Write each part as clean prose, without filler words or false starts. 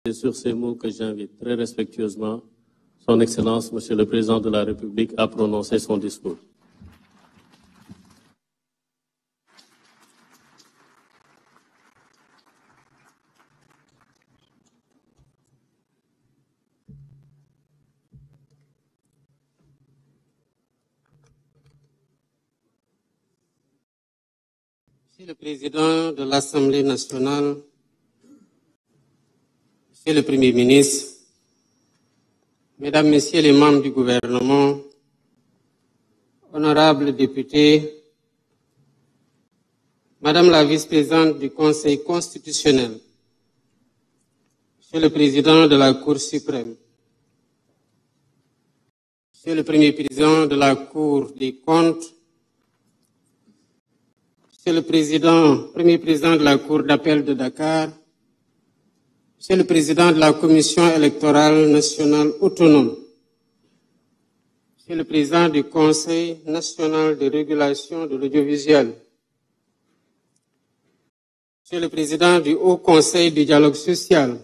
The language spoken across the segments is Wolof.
C'est sur ces mots que j'invite très respectueusement Son Excellence, Monsieur le Président de la République, à prononcer son discours. Monsieur le Président de l'Assemblée nationale, Monsieur le Premier ministre, Mesdames, Messieurs les membres du gouvernement, honorables députés, Madame la vice-présidente du Conseil constitutionnel, Monsieur le Président de la Cour suprême, Monsieur le Premier président de la Cour des comptes, Monsieur le Premier président de la Cour d'appel de Dakar, Monsieur le Président de la Commission électorale nationale autonome, Monsieur le Président du Conseil national de régulation de l'audiovisuel, Monsieur le Président du Haut Conseil du dialogue social,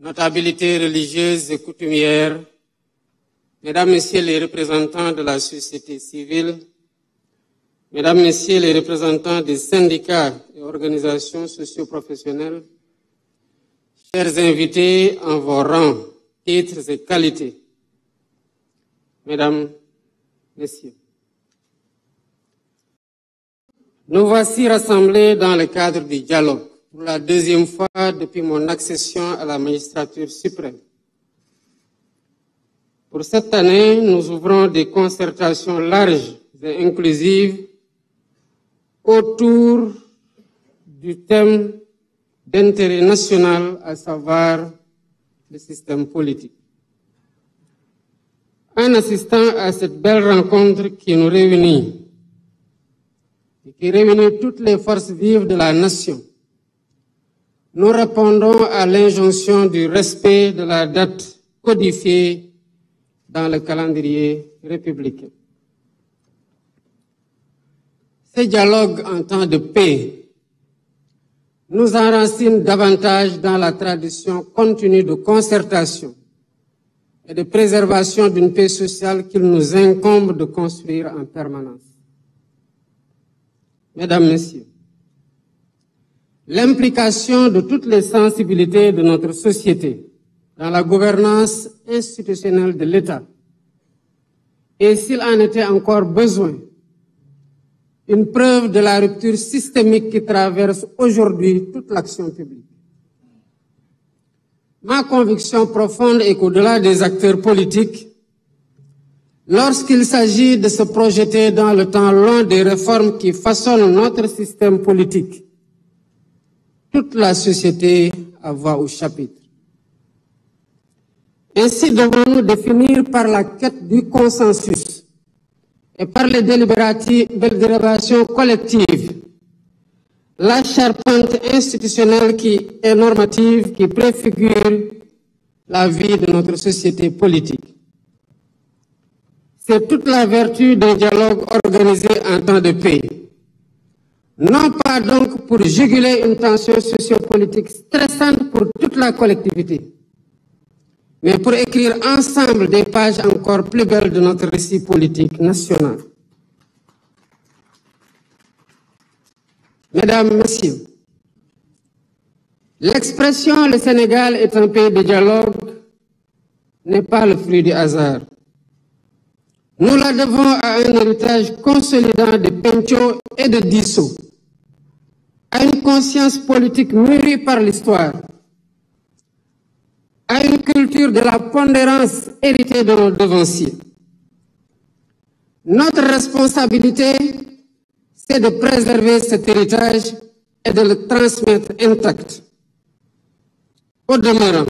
notabilités religieuses et coutumières, Mesdames, Messieurs les représentants de la société civile, Mesdames, Messieurs les représentants des syndicats et organisations socio-professionnelles, chers invités en vos rangs, titres et qualités, Mesdames, Messieurs, nous voici rassemblés dans le cadre du dialogue pour la deuxième fois depuis mon accession à la magistrature suprême. Pour cette année, nous ouvrons des concertations larges et inclusives autour du thème d'intérêt national, à savoir le système politique. En assistant à cette belle rencontre qui nous réunit et qui réunit toutes les forces vives de la nation, nous répondons à l'injonction du respect de la date codifiée dans le calendrier républicain. Ce dialogue en temps de paix nous enracine davantage dans la tradition continue de concertation et de préservation d'une paix sociale qu'il nous incombe de construire en permanence. Mesdames, Messieurs, l'implication de toutes les sensibilités de notre société dans la gouvernance institutionnelle de l'État, et s'il en était encore besoin, une preuve de la rupture systémique qui traverse aujourd'hui toute l'action publique. Ma conviction profonde est qu'au-delà des acteurs politiques, lorsqu'il s'agit de se projeter dans le temps long des réformes qui façonnent notre système politique, toute la société a voix au chapitre. Ainsi devons-nous définir par la quête du consensus et par les délibérations collectives, la charpente institutionnelle et normative qui préfigure la vie de notre société politique. C'est toute la vertu d'un dialogue organisé en temps de paix. Non pas donc pour juguler une tension sociopolitique stressante pour toute la collectivité, mais pour écrire ensemble des pages encore plus belles de notre récit politique national. Mesdames, Messieurs, l'expression « le Sénégal est un pays de dialogue » n'est pas le fruit du hasard. Nous la devons à un héritage consolidant de Pencho et de Disso, à une conscience politique mûrie par l'histoire, à une culture de la pondérance héritée de nos devanciers. Notre responsabilité, c'est de préserver cet héritage et de le transmettre intact. Au demeurant,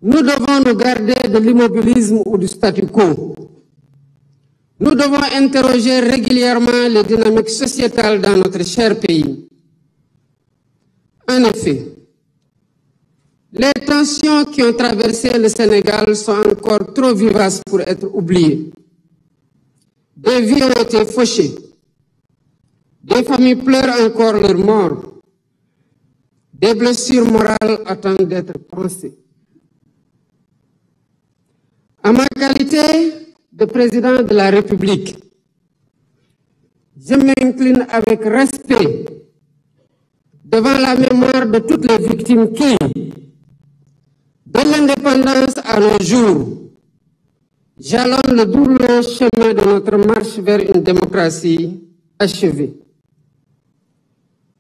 nous devons nous garder de l'immobilisme ou du statu quo. Nous devons interroger régulièrement les dynamiques sociétales dans notre cher pays. En effet, les tensions qui ont traversé le Sénégal sont encore trop vivaces pour être oubliées. Des vies ont été fauchées. Des familles pleurent encore leurs morts. Des blessures morales attendent d'être pensées. En ma qualité de président de la République, je m'incline avec respect devant la mémoire de toutes les victimes qui, de l'indépendance à nos jours, jalonnent le douloureux chemin de notre marche vers une démocratie achevée.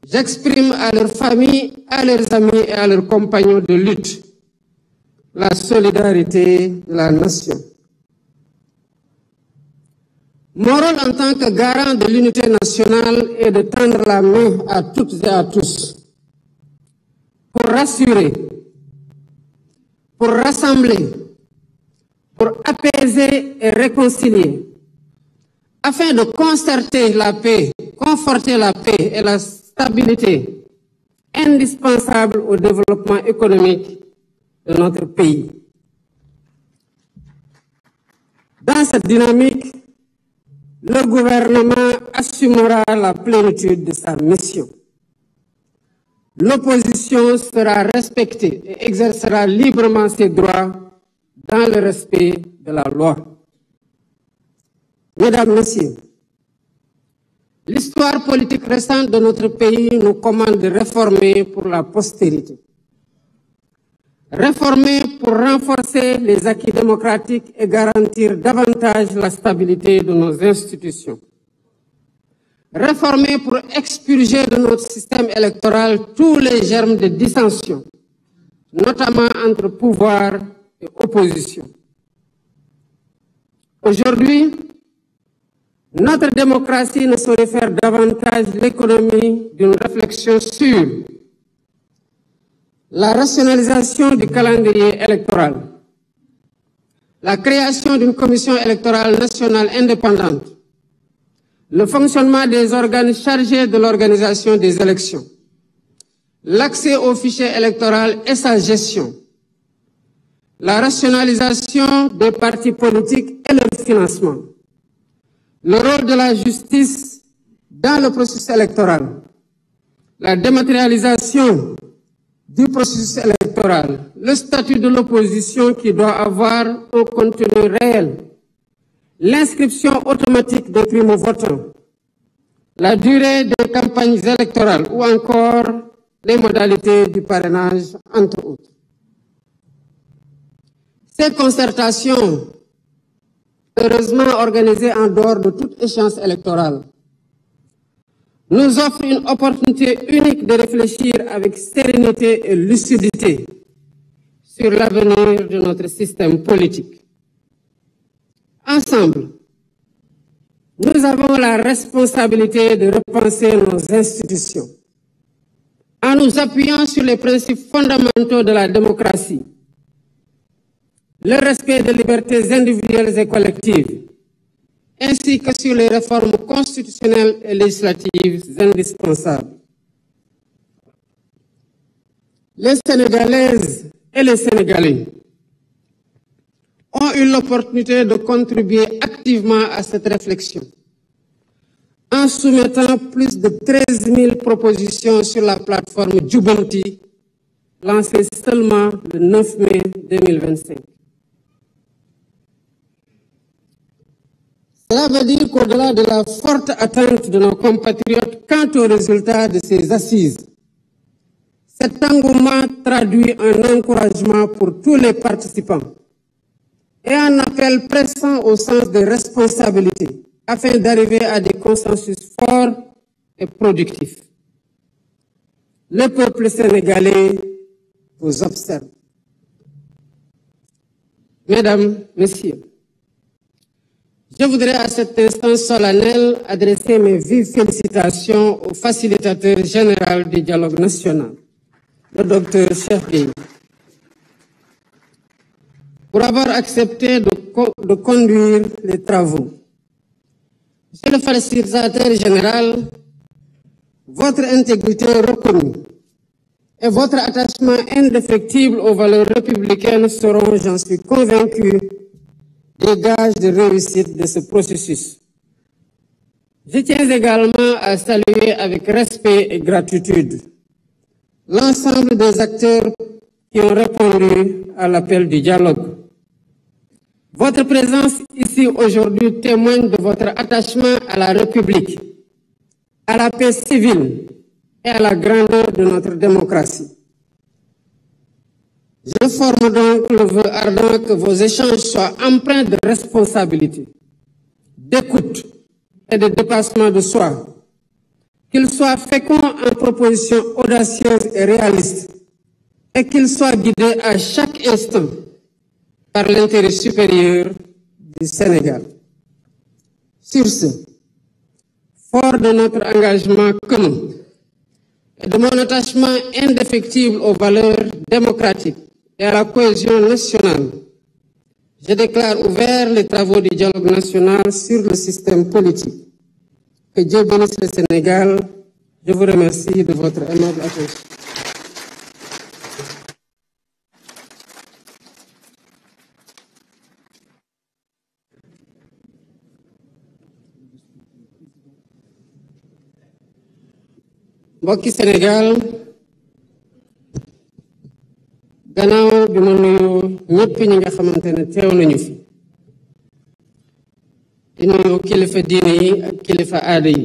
J'exprime à leurs familles, à leurs amis et à leurs compagnons de lutte la solidarité de la nation. Mon rôle en tant que garant de l'unité nationale est de tendre la main à toutes et à tous pour rassurer, pour rassembler, pour apaiser et réconcilier, afin de concerter la paix, conforter la paix et la stabilité indispensable au développement économique de notre pays. Dans cette dynamique, le gouvernement assumera la plénitude de sa mission. L'opposition sera respectée et exercera librement ses droits dans le respect de la loi. Mesdames, Messieurs, l'histoire politique récente de notre pays nous commande de réformer pour la postérité. Réformer pour renforcer les acquis démocratiques et garantir davantage la stabilité de nos institutions. Réformer pour expurger de notre système électoral tous les germes de dissension, notamment entre pouvoir et opposition. Aujourd'hui, notre démocratie ne saurait faire davantage l'économie d'une réflexion sur la rationalisation du calendrier électoral, la création d'une commission électorale nationale indépendante, le fonctionnement des organes chargés de l'organisation des élections, l'accès au fichier électoral et sa gestion, la rationalisation des partis politiques et leur financement, le rôle de la justice dans le processus électoral, la dématérialisation du processus électoral, le statut de l'opposition qui doit avoir un contenu réel, l'inscription automatique des primo-votants, la durée des campagnes électorales ou encore les modalités du parrainage, entre autres. Ces concertations, heureusement organisées en dehors de toute échéance électorale, nous offrent une opportunité unique de réfléchir avec sérénité et lucidité sur l'avenir de notre système politique. Ensemble, nous avons la responsabilité de repenser nos institutions en nous appuyant sur les principes fondamentaux de la démocratie, le respect des libertés individuelles et collectives, ainsi que sur les réformes constitutionnelles et législatives indispensables. Les Sénégalaises et les Sénégalais ont eu l'opportunité de contribuer activement à cette réflexion en soumettant plus de 13 000 propositions sur la plateforme Djubanti, lancée seulement le 9 mai 2025. Cela veut dire qu'au-delà de la forte attente de nos compatriotes quant aux résultats de ces assises, cet engouement traduit un encouragement pour tous les participants et un appel pressant au sens de responsabilité afin d'arriver à des consensus forts et productifs. Le peuple sénégalais vous observe. Mesdames, Messieurs, je voudrais à cet instant solennel adresser mes vives félicitations au facilitateur général du dialogue national, le Dr Cheikh Gueye, pour avoir accepté de conduire les travaux. Monsieur le facilitateur général, votre intégrité reconnue et votre attachement indéfectible aux valeurs républicaines seront, j'en suis convaincu, des gages de réussite de ce processus. Je tiens également à saluer avec respect et gratitude l'ensemble des acteurs qui ont répondu à l'appel du dialogue. Votre présence ici aujourd'hui témoigne de votre attachement à la République, à la paix civile et à la grandeur de notre démocratie. Je forme donc le vœu ardent que vos échanges soient empreints de responsabilité, d'écoute et de dépassement de soi, qu'ils soient féconds en propositions audacieuses et réalistes, et qu'ils soient guidés à chaque instant par l'intérêt supérieur du Sénégal. Sur ce, fort de notre engagement commun et de mon attachement indéfectible aux valeurs démocratiques et à la cohésion nationale, je déclare ouverts les travaux du dialogue national sur le système politique. Que Dieu bénisse le Sénégal. Je vous remercie de votre aimable attention. mbokki Sénégal gannaaw bi ma nuyoo ñëpp ñi nga xamante ne teew nañu fi di nuyoo kilifa diine yi ak kilifa aada yi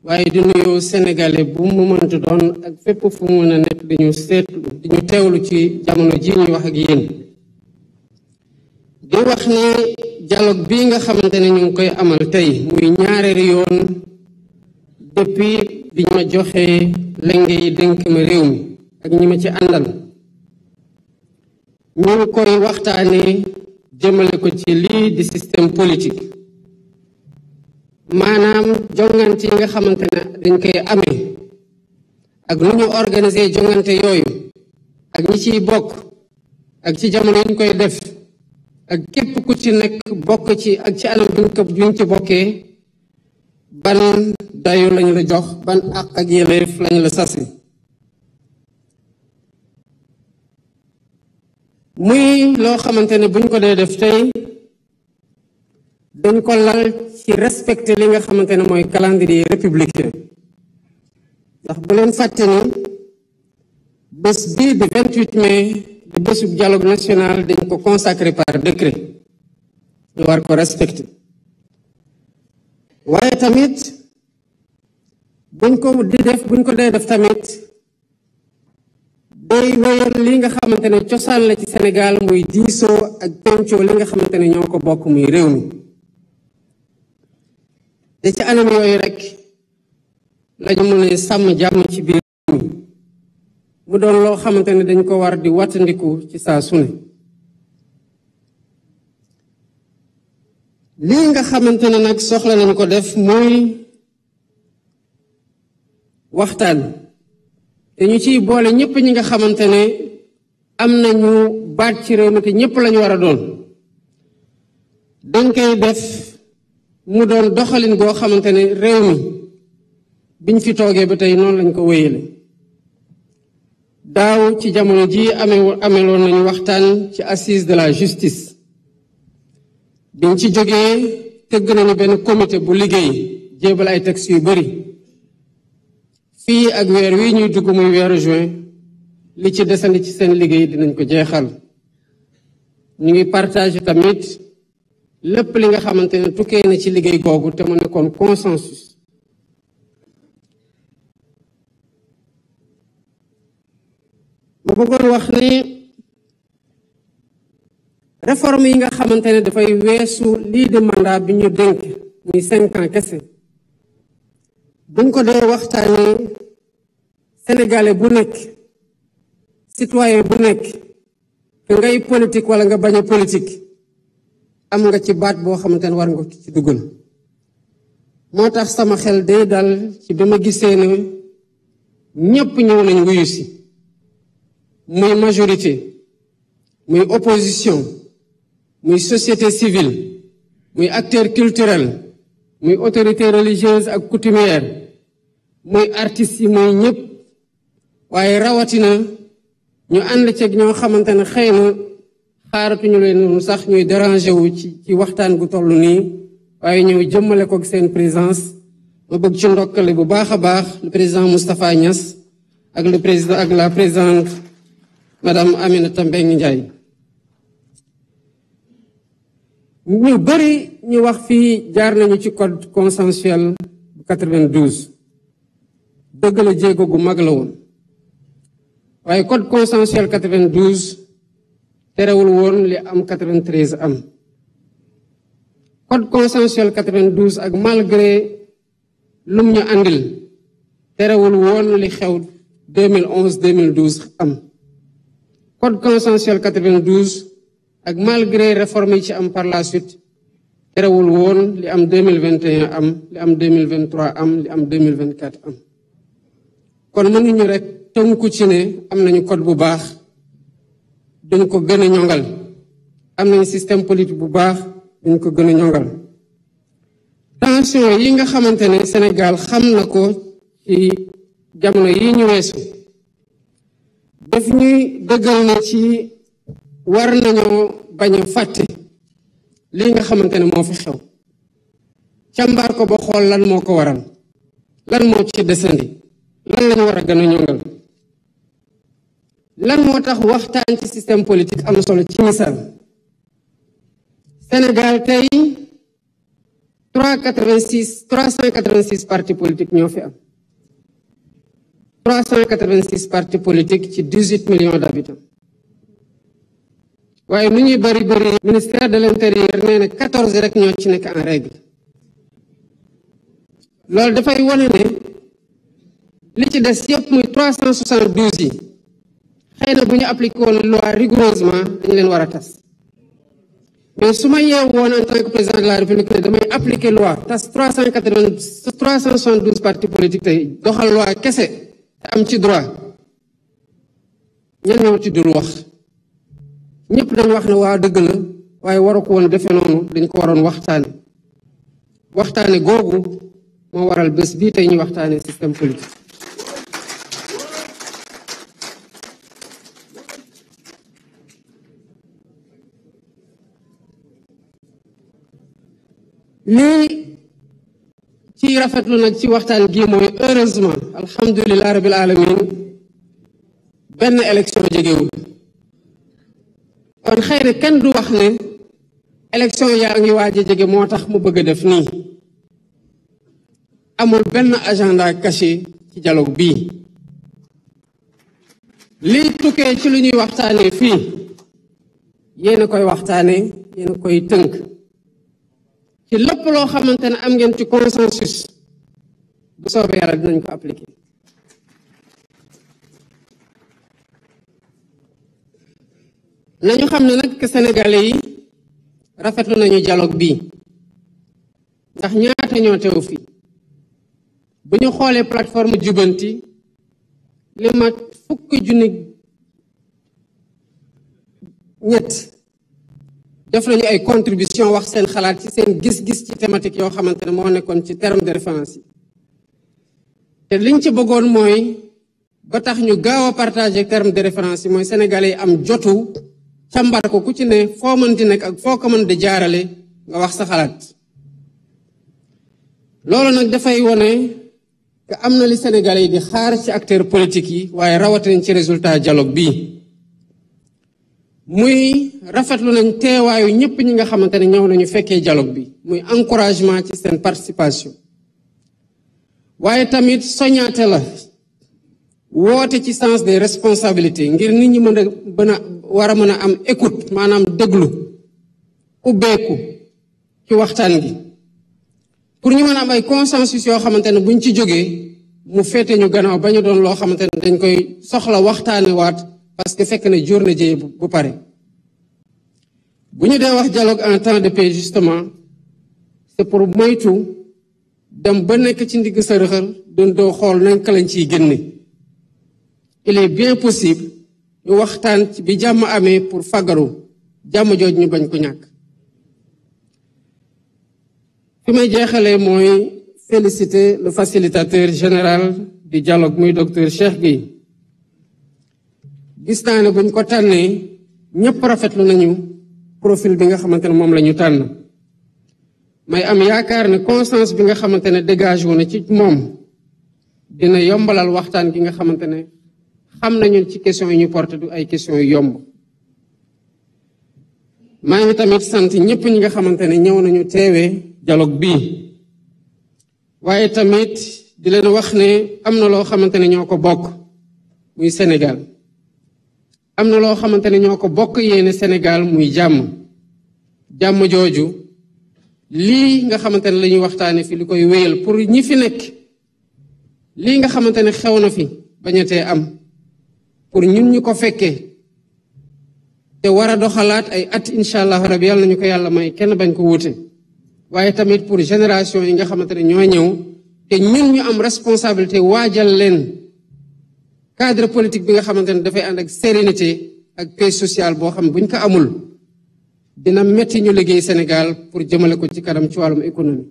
waaye di nuyoo sénégalais bu mu mënta doon ak fépp fu mu mën a nekk di ñu teewlu ci jamono ji ñuy wax ak yéen di wax ne dialogue bii nga xamante ne ñu ngi koy amal tey muy ñaareelu yoon depuis bi ñu ma joxee lenge yi dénk ma réew mi ak ñi ma ci àndal ñu ngi koy waxtaanee jëmale ko ci lii di système politique maanaam jongante yi nga xamante ne dañ koy amee ak nu ñu organiser jongante yooyu ak ñi ciy bokk ak ci jamono yi ñu koy def ak képp ku ci nekk bokk ci ak ci anam biñ ci bokkee ban dayu lañu la jox ban àq ak yelleef lañu la sasi muy loo xamante ne buñ ko dee def tey dañ ko lal ci respecter li nga xamante ne mooy calendrier républicain ndax bu leen fàtte ni bés bii di 28 mai di bésub dialogue national dañ ko consacré par décret ñu war ko respecter waaye tamit buñ ko dee def tamit day wéyal li nga xamante ne cosaan la ci Sénégal muy diisoo ak pencoo li nga xamante ne ñoo ko bokk muy réew mi te ci anam yooyu rek lañu mën a sàmm jàmm ci biir réew mi mu doon loo xamante ne dañ ko war di wattandiku ci saa su ne lii nga xamante ne nag soxla nañu ko def muy waxtaan te ñu ciy boole ñëpp ñi nga xamante ne am nañu baat ci réew mi te ñëpp lañu war a doon dañ koy def mu doon doxalin boo xamante ne réew mi biñ fi toogee ba tey noonu lañ ko wéyale daaw ci jamono ji ameloon nañu waxtaan ci assise de la justice biñ ci jógee tëgg nañu benn comité bu liggéey jébal ay textes yu bari fii ak weer wi ñuy dugg muy weeru juin li ci desandi ci seen liggéey dinañ ko jeexal ñu ngi partager tamit lépp li nga xamante ne tukkee na ci liggéey googu te mu nekkoon consensus ma bëggoon wax ni réforme yi nga xamante ne dafay weesu lii di mandat bi ñu dénk muy 5 ans kese buñ ko dee waxtaanee sénégalais bu nekk citoyen bu nekk que ngay politique wala nga bañ a politique am nga ci baat boo xamante ne war nga ci dugal moo tax sama xel day dal ci bi ma gisee ne ñëpp ñëw nañ wuyu si muy majorité muy opposition muy société civile muy acteur culturel muy autorité religieuse ak coutumière muy artistes yi muy ñëpp waaye rawatina ñu ànd ceeg ñoo xamante ne xëy na xaaratuñu leen noonu sax ñuy déranger wu ci waxtaan gu toll nii waaye ñëw jëmmale ko seen présence ma bëgg ci ndokkale bu baax a baax le président Moustapha Niass ak le président ak la présidente madame Aminata Mbengue Ndiaye. ñu bari ñu wax fii jaar nañu ci code consensuel 92 dëgg la jéego gu mag la woon waaye code consensuel 92 terewul woon li am 93 am. code consensuel 92 ak malgré lum ñu andil terewul woon li xew 2011 2012 am. code consensuel 92 ak malgré réforme yi ci am par la suite terewul woon li am 2021 am li am 2023 am li am 2024 am. kon mënuñu rek tënku ci ne am nañu code bu baax duñ ko gën a ñongal am nañu système politique bu baax duñ ko gën a ñongal. tension yi nga xamante ne Sénégal xam na ko ci jamono yi ñu weesu daf ñuy dëggal na ci war nañoo bañ a fàtte lii nga xamante ne moo fi xew càmbar ko ba xool lan moo ko waral lan moo ci desandi lan lañu war a gën a ñongal. lan moo tax waxtaan ci système politique am solo ci misaal Sénégal tey 386 partis politiques ñoo fi am 386 partis politiques ci 18 millions d'habitants waaye nu ñuy bari ministère de l'intérieur nee na 14 rek ñoo ci nekk en règle. loolu dafay wane ne li ci des yëpp muy 372 yi xëy na bu ñu appliqué woon loi rigoureusement dañu leen war a tas mais su ma yeewu woon en tant que président de la république ne damay appliquer loi tas 372 partis politiques tey doxal loi kese te am ci droit ñan ñoo ci dul wax ñëpp dañ wax ne waa dëgg la waaye waru ko woon defe noonu dañ ko waroon waxtaane googu moo waral bés bii tey ñu waxtaane système politique. lii ci rafetlu nag ci waxtaan gi mooy heureusement alhamdulilah rabil alamin benn élection jegewul kon xëy na kenn du wax ne élection yaa ngi waaj a jege moo tax mu bëgg a def nii amul benn agenda caché ci dialogue bii lii tukkee ci lu ñuy waxtaanee fii yéen a koy waxtaanee yéen a koy tënk ci lépp loo xamante ne am ngeen ci consensus bu soobee yàlla dinañ ko appliquer. nañu xam ne nag que sénégalais yi rafetlu nañu dialogue bii ndax ñaata ñoo teew fii bu ñu xoolee plateforme jubanti li mat 1,3 def nañu ay contribution wax seen xalaat ci seen gis-gis ci thématique yoo xamante ne moo nekkoon ci terme de référence yi te liñ ci bëggoon mooy ba tax ñu gaaw a partager terme de référence yi mooy sénégalais yi am jotu càmbar ko ku ci ne foo mën di nekk ak foo ko mën di jaarale nga wax sa xalaat. loolu nag dafay wone que am na li sénégalais yi di xaar ci acteurs politiques yi waaye rawatina ci résultat dialogue bii muy rafetlu nañ teewaayu ñëpp ñi nga xamante ne ñëw nañu fekkee dialogue bi muy encouragement ci seen participation waaye tamit soñaate la woote ci sens des responsabilités ngir nit ñi mën a war a mën a am écoute maanaam déglu ubbeeku ci waxtaan gi pour ñu mën a am ay consensus yoo xamante ne buñ ci jógee mu féete ñu gannaaw ba ñu doon loo xamante ne dañ koy soxla waxtaane waat parce que fekk ne jur na jëye bu pare bu ñu dee wax dialogue en temps de paix justement c'est pour moytu dem ba nekk ci ndigg sa rëxal doon doo xool nañ ka lañ ciy génne. il est bien possible ñu waxtaan ci bi jàmm amee pour fagaru jàmm jooj ñu bañ ko ñàkk. fi may jeexalee mooy féliciter le facilitateur général du dialogue muy docteur Cheikh Gueye. gis naa ne buñ ko tànnee ñëpp rafetlu nañu profil bi nga xamante ne moom la ñu tànn may am yaakaar ne conscience bi nga xamante ne dégage wu na ci moom dina yombalal waxtaan gi nga xamante ne xam nañu ci question yi ñu porté du ay question yu yomb maa ngi tamit sant ñëpp ñi nga xamante ne ñëw nañu teewee dialogue bii waaye tamit di leen wax ne am na loo xamante ne ñoo ko bokk muy Sénégal am na loo xamante ne ñoo ko bokk yéene Sénégal muy jàmm jooju lii nga xamante ne la ñuy waxtaane fi li koy wéyal pour ñi fi nekk lii nga xamante ne xew na fi bañatee am pour ñun ñu ko fekkee te war a doxalaat ay at incha allah rabi yàlla nañu ko yàlla may kenn bañ ko wuute waaye tamit pour génération yi nga xamante ne ñoo ñëw te ñun ñu am responsabilité waajal leen cadre politique bi nga xamante ne dafay ànd ak sérénité ak paix sociale boo xam ne buñ ko amul dina metti ñu liggéey Sénégal pour jëmale ko ci kanam ci wàllum économie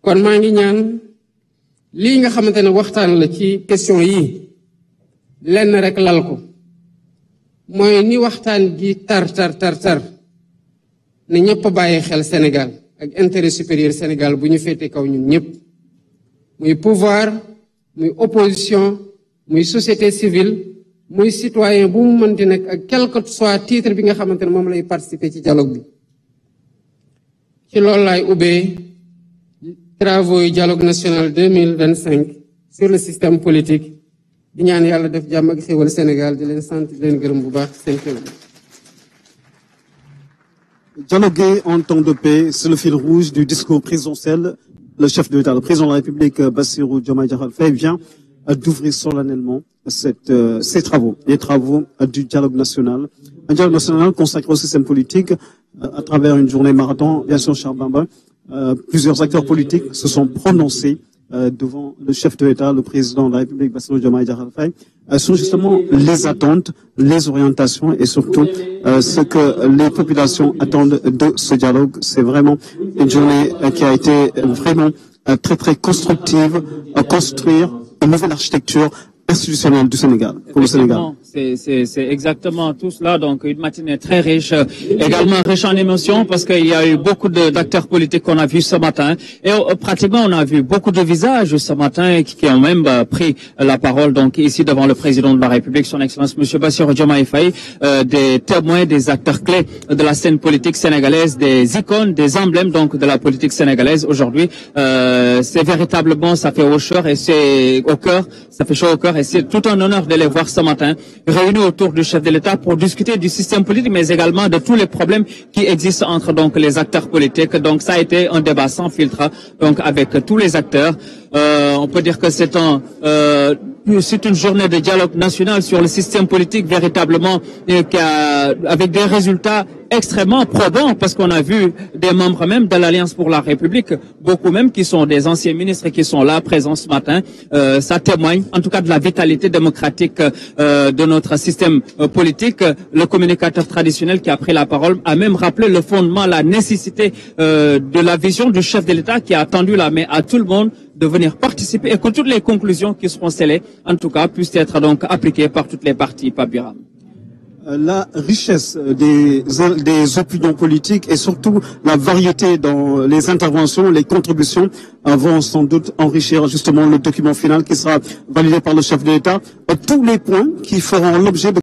kon maa ngi ñaan lii nga xamante ne waxtaan la ci question yi lenn rek lal ko mooy ni waxtaan gi tar ne ñëpp bàyyi xel Sénégal ak intérêt supérieur Sénégal bu ñu féete kaw ñun ñëpp muy pouvoir muy opposition muy société civile muy citoyen bu mu mën di nekk ak quel que soit titre bi nga xamante ne moom lay participer ci dialogue bi ci loolu laay ubbee travaux yu dialogue national 2025 sur le système politique di ñaan yàlla def jàmm ak xéwal Sénégal di leen sant di leen gërëm bu baax seen xéwal. Dialoguer en temps de paix, c'est le fil rouge du discours présidentiel. Le chef de l'État, le président de la République, Bassirou Diomaye Diakhar Faye, vient d'ouvrir solennellement ces travaux, les travaux du dialogue national. Un dialogue national consacré au système politique à travers une journée marathon. Bien sûr, Charles Bamba, plusieurs acteurs politiques se sont prononcés devant le chef de l'État, le président de la République, Bassirou Diomaye Diakhar Faye, sur justement les attentes, les orientations et surtout ce que les populations attendent de ce dialogue. C'est vraiment une journée qui a été vraiment très constructive à construire une nouvelle architecture institutionnelle du Sénégal, pour le Sénégal. C'est exactement tout cela. Donc, une matinée très riche, également riche en émotions, parce qu'il y a eu beaucoup d'acteurs politiques qu'on a vus ce matin. Et pratiquement, on a vu beaucoup de visages ce matin qui ont même pris la parole, donc ici devant le président de la République, son Excellence M. Bassirou Diomaye Faye, des témoins, des acteurs clés de la scène politique sénégalaise, des icônes, des emblèmes donc de la politique sénégalaise aujourd'hui. C'est véritablement, ça fait ça fait chaud au cœur, et c'est tout un honneur de les voir ce matin réunis autour du chef de l'État pour discuter du système politique, mais également de tous les problèmes qui existent entre donc les acteurs politiques. Donc ça a été un débat sans filtre, donc avec tous les acteurs. On peut dire que c'est une journée de dialogue national sur le système politique véritablement avec des résultats extrêmement probants, parce qu'on a vu des membres même de l'Alliance pour la République, beaucoup même qui sont des anciens ministres qui sont là présents ce matin. Ça témoigne en tout cas de la vitalité démocratique de notre système politique. Le communicateur traditionnel qui a pris la parole a même rappelé le fondement, la nécessité de la vision du chef de l'État qui a tendu la main à tout le monde de venir participer et que toutes les conclusions qui seront scellées, en tout cas, puissent être donc appliquées par toutes les parties. Pape Biram. La richesse des opinions politiques et surtout la variété dans les interventions, les contributions vont sans doute enrichir justement le document final qui sera validé par le chef de l'État. Tous les points qui feront l'objet de